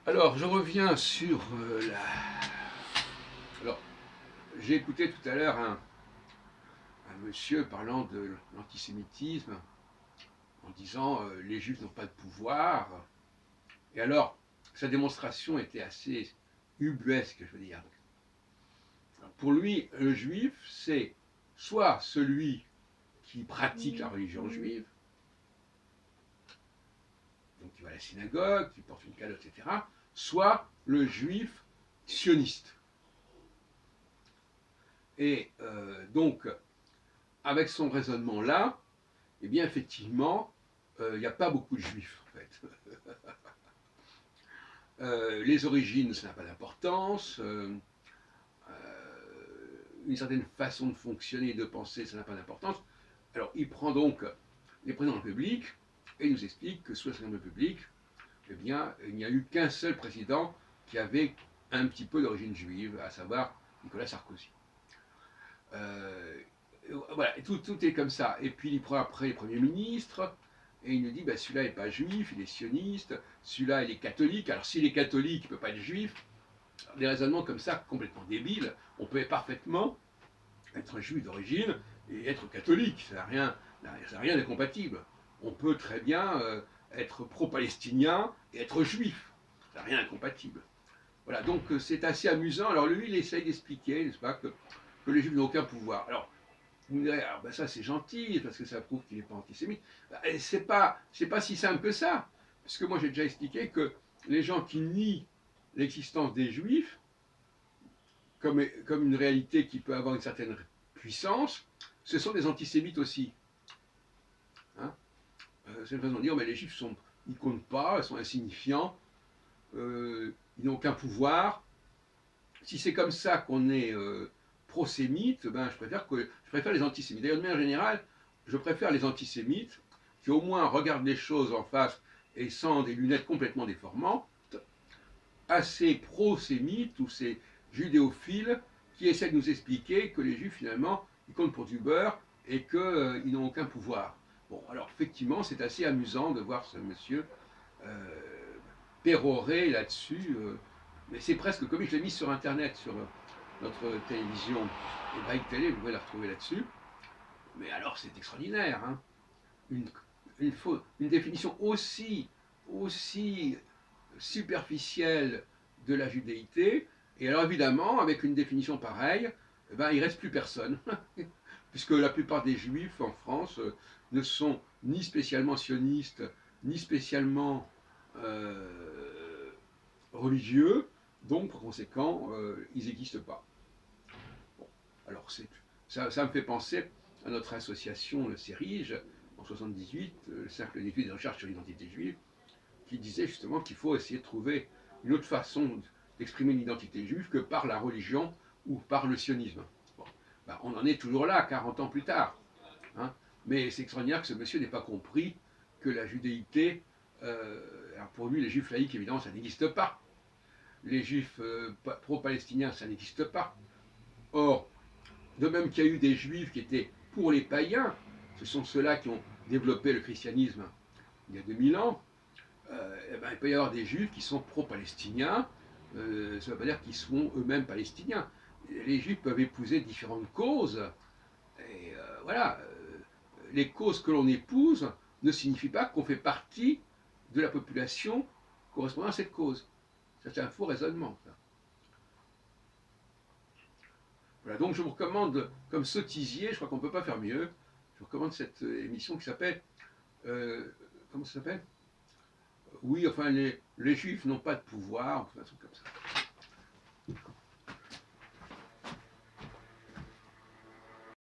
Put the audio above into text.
Alors, je reviens sur la... Alors, j'ai écouté tout à l'heure un monsieur parlant de l'antisémitisme en disant les juifs n'ont pas de pouvoir. Et alors, sa démonstration était assez ubuesque, je veux dire. Pour lui, le juif, c'est soit celui qui pratique la religion juive, donc qui va à la synagogue, qui porte une calotte, etc., soit le juif sioniste. Et donc, avec son raisonnement-là, eh bien, effectivement, il n'y a pas beaucoup de juifs, en fait. Les origines, ça n'a pas d'importance. Une certaine façon de fonctionner et de penser, ça n'a pas d'importance. Alors, il prend donc les présidents de la République et il nous explique que sous la Ve République, eh bien, il n'y a eu qu'un seul président qui avait un petit peu d'origine juive, à savoir Nicolas Sarkozy. Voilà, et tout est comme ça. Et puis il prend après les premiers ministres, et il nous dit, bah, celui-là n'est pas juif, il est sioniste, celui-là il est catholique, alors s'il est catholique, il ne peut pas être juif. Alors, des raisonnements comme ça, complètement débiles, on peut parfaitement être juif d'origine et être catholique, ça n'a rien d'incompatible. On peut très bien être pro-palestinien et être juif, ça n'a rien d'incompatible. Voilà, donc c'est assez amusant. Alors lui, il essaye d'expliquer, n'est-ce pas, que les juifs n'ont aucun pouvoir. Alors, vous me direz, alors, ben ça c'est gentil, parce que ça prouve qu'il n'est pas antisémite. Ben, c'est pas si simple que ça. Parce que moi j'ai déjà expliqué que les gens qui nient l'existence des juifs, comme une réalité qui peut avoir une certaine puissance, ce sont des antisémites aussi. Hein, c'est une façon de dire, mais les juifs ils ne comptent pas, ils sont insignifiants, ils n'ont aucun pouvoir. Si c'est comme ça qu'on est prosémite, ben, je préfère les antisémites. D'ailleurs, de manière générale, je préfère les antisémites qui au moins regardent les choses en face et sans des lunettes complètement déformantes, assez pro-sémites ou ces judéophiles qui essaient de nous expliquer que les juifs, finalement, ils comptent pour du beurre et qu'ils n'ont aucun pouvoir. Bon, alors effectivement, c'est assez amusant de voir ce monsieur euh, pérorer là-dessus. Mais c'est presque comique. Je l'ai mis sur Internet, sur notre télévision Hébraïque Télé, vous pouvez la retrouver là-dessus. Mais alors, c'est extraordinaire. Hein, une, une définition aussi superficielle de la judéité. Et alors, évidemment, avec une définition pareille, eh ben, il ne reste plus personne. Puisque la plupart des juifs en France ne sont ni spécialement sionistes, ni spécialement religieux, donc par conséquent, ils n'existent pas. Bon, alors ça me fait penser à notre association, le CERIGE, en 78, le Cercle d'études et de recherche sur l'identité juive, qui disait justement qu'il faut essayer de trouver une autre façon d'exprimer l'identité juive que par la religion ou par le sionisme. Bon, ben, on en est toujours là, 40 ans plus tard. Hein, mais c'est extraordinaire que ce monsieur n'ait pas compris que la judéité, alors pour lui, les juifs laïcs, évidemment, ça n'existe pas. Les juifs pro-palestiniens, ça n'existe pas. Or, de même qu'il y a eu des juifs qui étaient pour les païens, ce sont ceux-là qui ont développé le christianisme il y a 2000 ans, eh ben, il peut y avoir des juifs qui sont pro-palestiniens, ça ne veut pas dire qu'ils sont eux-mêmes palestiniens. Les juifs peuvent épouser différentes causes, et voilà, les causes que l'on épouse ne signifient pas qu'on fait partie de la population correspondant à cette cause. Ça, c'est un faux raisonnement. Ça. Voilà, donc je vous recommande, comme sotisier, je crois qu'on ne peut pas faire mieux, je vous recommande cette émission qui s'appelle, comment ça s'appelle? Oui, enfin, les juifs n'ont pas de pouvoir, enfin, un truc comme ça.